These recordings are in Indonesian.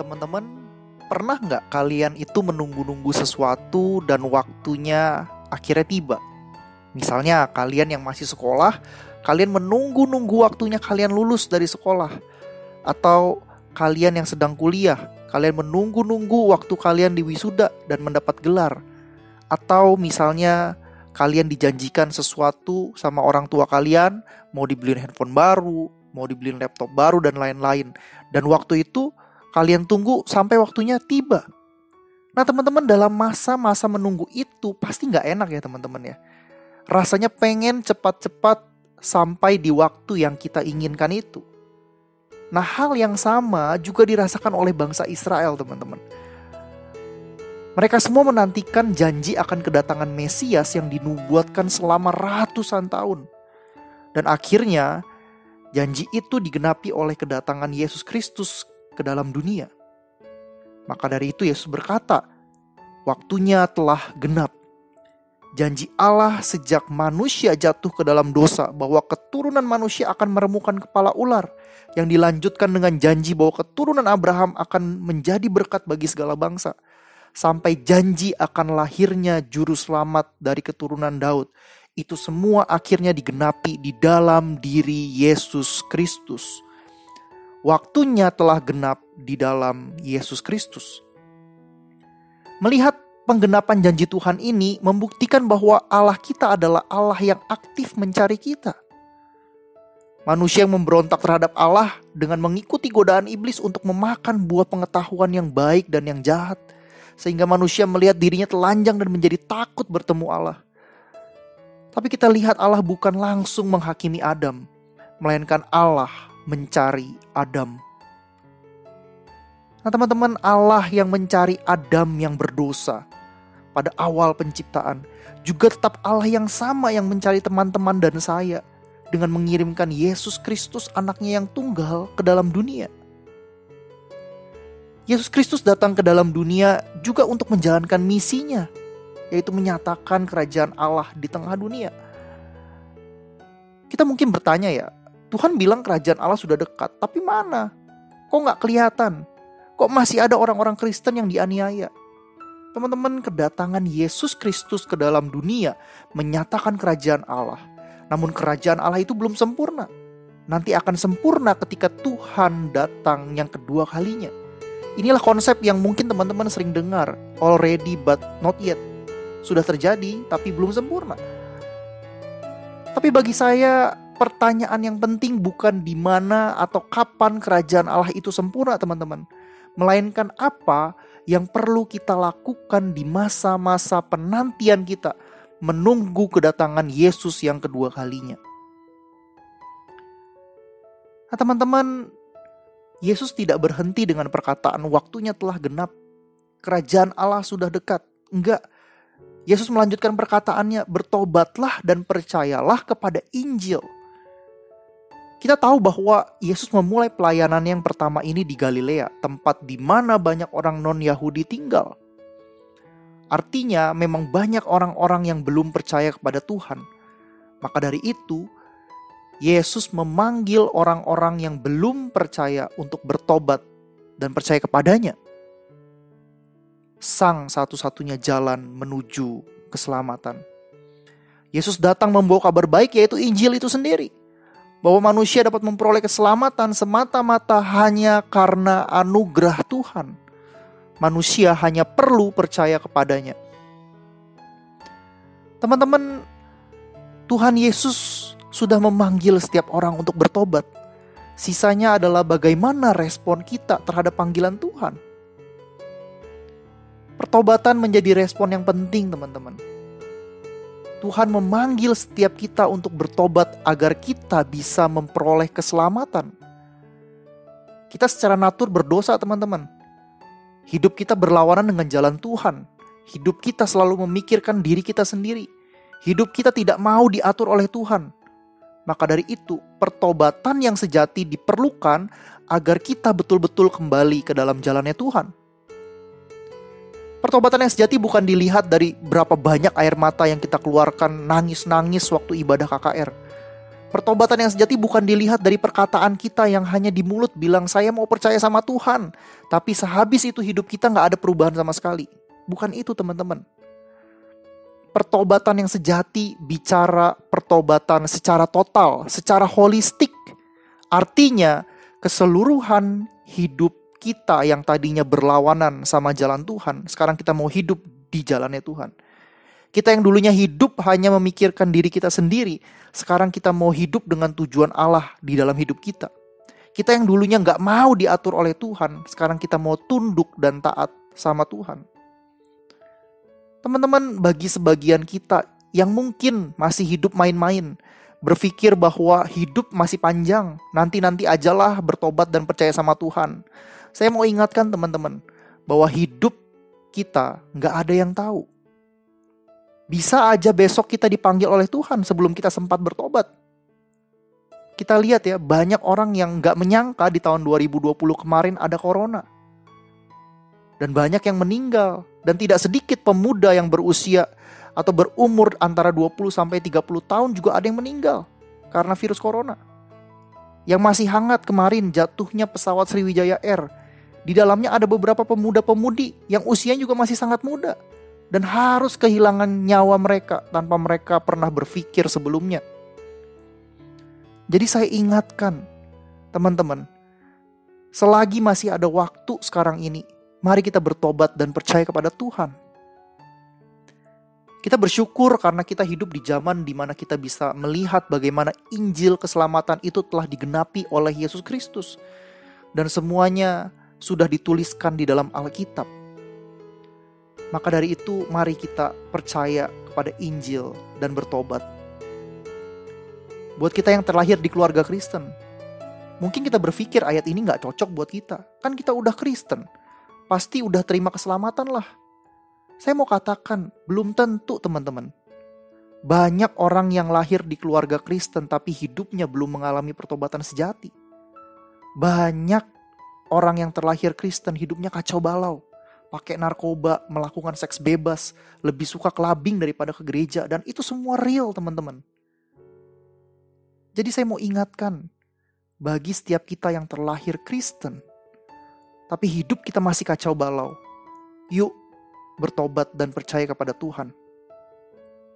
teman-teman, pernah nggak kalian itu menunggu-nunggu sesuatu dan waktunya akhirnya tiba? Misalnya kalian yang masih sekolah, kalian menunggu-nunggu waktunya kalian lulus dari sekolah. Atau kalian yang sedang kuliah, kalian menunggu-nunggu waktu kalian diwisuda dan mendapat gelar. Atau misalnya kalian dijanjikan sesuatu sama orang tua kalian, mau dibeliin handphone baru, mau dibeliin laptop baru dan lain-lain. Dan waktu itu kalian tunggu sampai waktunya tiba. Nah teman-teman, dalam masa-masa menunggu itu pasti gak enak ya teman-teman ya. Rasanya pengen cepat-cepat sampai di waktu yang kita inginkan itu. Nah hal yang sama juga dirasakan oleh bangsa Israel teman-teman. Mereka semua menantikan janji akan kedatangan Mesias yang dinubuatkan selama ratusan tahun. Dan akhirnya janji itu digenapi oleh kedatangan Yesus Kristus ke dalam dunia. Maka dari itu Yesus berkata, waktunya telah genap. Janji Allah sejak manusia jatuh ke dalam dosa bahwa keturunan manusia akan meremukkan kepala ular, yang dilanjutkan dengan janji bahwa keturunan Abraham akan menjadi berkat bagi segala bangsa, sampai janji akan lahirnya juru selamat dari keturunan Daud. Itu semua akhirnya digenapi di dalam diri Yesus Kristus. Waktunya telah genap di dalam Yesus Kristus. Melihat penggenapan janji Tuhan ini membuktikan bahwa Allah kita adalah Allah yang aktif mencari kita. Manusia yang memberontak terhadap Allah dengan mengikuti godaan iblis untuk memakan buah pengetahuan yang baik dan yang jahat, sehingga manusia melihat dirinya telanjang dan menjadi takut bertemu Allah. Tapi kita lihat Allah bukan langsung menghakimi Adam, melainkan Allah mencari Adam. Nah teman-teman, Allah yang mencari Adam yang berdosa pada awal penciptaan juga tetap Allah yang sama yang mencari teman-teman dan saya dengan mengirimkan Yesus Kristus anaknya yang tunggal ke dalam dunia. Yesus Kristus datang ke dalam dunia juga untuk menjalankan misinya, yaitu menyatakan kerajaan Allah di tengah dunia. Kita mungkin bertanya ya, Tuhan bilang kerajaan Allah sudah dekat, tapi mana? Kok gak kelihatan? Kok masih ada orang-orang Kristen yang dianiaya? Teman-teman, kedatangan Yesus Kristus ke dalam dunia menyatakan kerajaan Allah. Namun kerajaan Allah itu belum sempurna. Nanti akan sempurna ketika Tuhan datang yang kedua kalinya. Inilah konsep yang mungkin teman-teman sering dengar, already but not yet. Sudah terjadi tapi belum sempurna. Tapi bagi saya pertanyaan yang penting bukan di mana atau kapan kerajaan Allah itu sempurna teman-teman. Melainkan apa yang perlu kita lakukan di masa-masa penantian kita menunggu kedatangan Yesus yang kedua kalinya. Nah teman-teman, Yesus tidak berhenti dengan perkataan waktunya telah genap, kerajaan Allah sudah dekat. Enggak, Yesus melanjutkan perkataannya, bertobatlah dan percayalah kepada Injil. Kita tahu bahwa Yesus memulai pelayanan yang pertama ini di Galilea, tempat di mana banyak orang non-Yahudi tinggal. Artinya memang banyak orang-orang yang belum percaya kepada Tuhan. Maka dari itu, Yesus memanggil orang-orang yang belum percaya untuk bertobat dan percaya kepadanya. Sang satu-satunya jalan menuju keselamatan. Yesus datang membawa kabar baik, yaitu Injil itu sendiri. Bahwa manusia dapat memperoleh keselamatan semata-mata hanya karena anugerah Tuhan. Manusia hanya perlu percaya kepadanya. Teman-teman, Tuhan Yesus sudah memanggil setiap orang untuk bertobat. Sisanya adalah bagaimana respon kita terhadap panggilan Tuhan. Pertobatan menjadi respon yang penting teman-teman. Tuhan memanggil setiap kita untuk bertobat agar kita bisa memperoleh keselamatan. Kita secara natur berdosa teman-teman. Hidup kita berlawanan dengan jalan Tuhan. Hidup kita selalu memikirkan diri kita sendiri. Hidup kita tidak mau diatur oleh Tuhan. Maka dari itu, pertobatan yang sejati diperlukan agar kita betul-betul kembali ke dalam jalannya Tuhan. Pertobatan yang sejati bukan dilihat dari berapa banyak air mata yang kita keluarkan nangis-nangis waktu ibadah KKR. Pertobatan yang sejati bukan dilihat dari perkataan kita yang hanya di mulut bilang saya mau percaya sama Tuhan, tapi sehabis itu hidup kita gak ada perubahan sama sekali. Bukan itu teman-teman. Pertobatan yang sejati bicara pertobatan secara total, secara holistik. Artinya keseluruhan hidup kita yang tadinya berlawanan sama jalan Tuhan, sekarang kita mau hidup di jalannya Tuhan. Kita yang dulunya hidup hanya memikirkan diri kita sendiri, sekarang kita mau hidup dengan tujuan Allah di dalam hidup kita. Kita yang dulunya gak mau diatur oleh Tuhan, sekarang kita mau tunduk dan taat sama Tuhan. Teman-teman, bagi sebagian kita yang mungkin masih hidup main-main, berpikir bahwa hidup masih panjang, nanti-nanti ajalah bertobat dan percaya sama Tuhan. Saya mau ingatkan teman-teman, bahwa hidup kita gak ada yang tahu. Bisa aja besok kita dipanggil oleh Tuhan sebelum kita sempat bertobat. Kita lihat ya, banyak orang yang gak menyangka di tahun 2020 kemarin ada corona. Dan banyak yang meninggal. Dan tidak sedikit pemuda yang berusia atau berumur antara 20 sampai 30 tahun juga ada yang meninggal karena virus corona. Yang masih hangat kemarin jatuhnya pesawat Sriwijaya Air. Di dalamnya ada beberapa pemuda-pemudi yang usianya juga masih sangat muda. Dan harus kehilangan nyawa mereka tanpa mereka pernah berpikir sebelumnya. Jadi saya ingatkan teman-teman, selagi masih ada waktu sekarang ini, mari kita bertobat dan percaya kepada Tuhan. Kita bersyukur karena kita hidup di zaman di mana kita bisa melihat bagaimana Injil keselamatan itu telah digenapi oleh Yesus Kristus. Dan semuanya sudah dituliskan di dalam Alkitab. Maka dari itu mari kita percaya kepada Injil dan bertobat. Buat kita yang terlahir di keluarga Kristen, mungkin kita berpikir ayat ini gak cocok buat kita. Kan kita udah Kristen, pasti udah terima keselamatan lah. Saya mau katakan, belum tentu teman-teman. Banyak orang yang lahir di keluarga Kristen tapi hidupnya belum mengalami pertobatan sejati. Banyak orang yang terlahir Kristen hidupnya kacau balau. Pakai narkoba, melakukan seks bebas, lebih suka clubbing daripada ke gereja. Dan itu semua real teman-teman. Jadi saya mau ingatkan, bagi setiap kita yang terlahir Kristen, tapi hidup kita masih kacau balau, yuk bertobat dan percaya kepada Tuhan.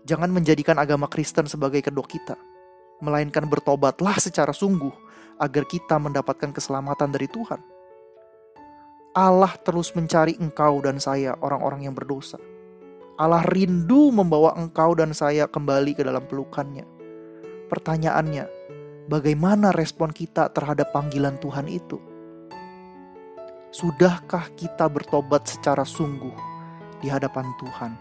Jangan menjadikan agama Kristen sebagai kedok kita, melainkan bertobatlah secara sungguh, agar kita mendapatkan keselamatan dari Tuhan. Allah terus mencari engkau dan saya, orang-orang yang berdosa. Allah rindu membawa engkau dan saya kembali ke dalam pelukannya. Pertanyaannya, bagaimana respon kita terhadap panggilan Tuhan itu? Sudahkah kita bertobat secara sungguh di hadapan Tuhan?